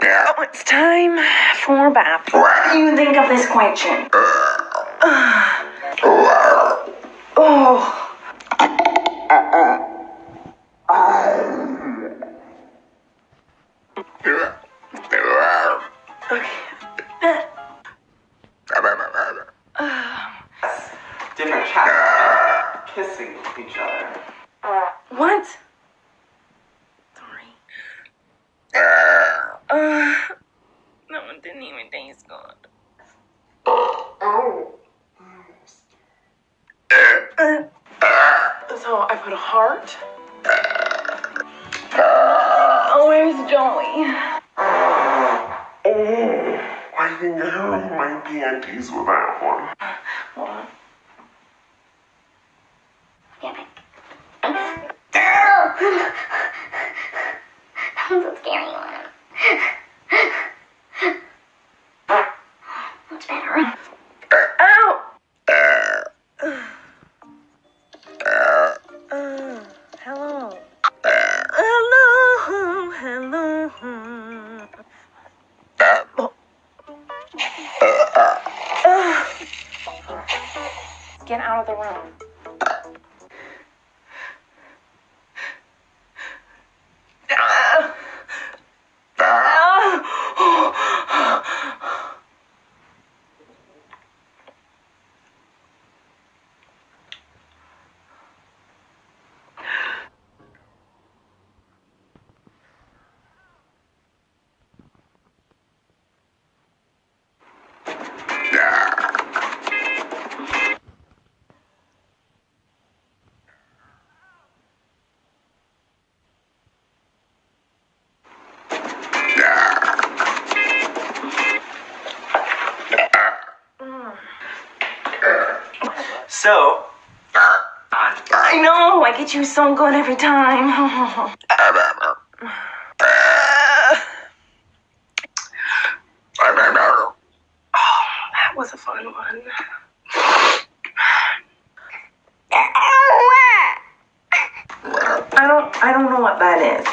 Oh, it's time for bath. What do you think of this question? Different cats kissing each other. What? Sorry. That one didn't even taste good. So I put a heart. Oh, where's Joey? I think I hurt my panties with that one. Hold on. That one's a scary one. Much better. Ow! Hello. Hello. Get out of the room. So, I know, I get you so good every time. That was a fun one. I don't know what that is.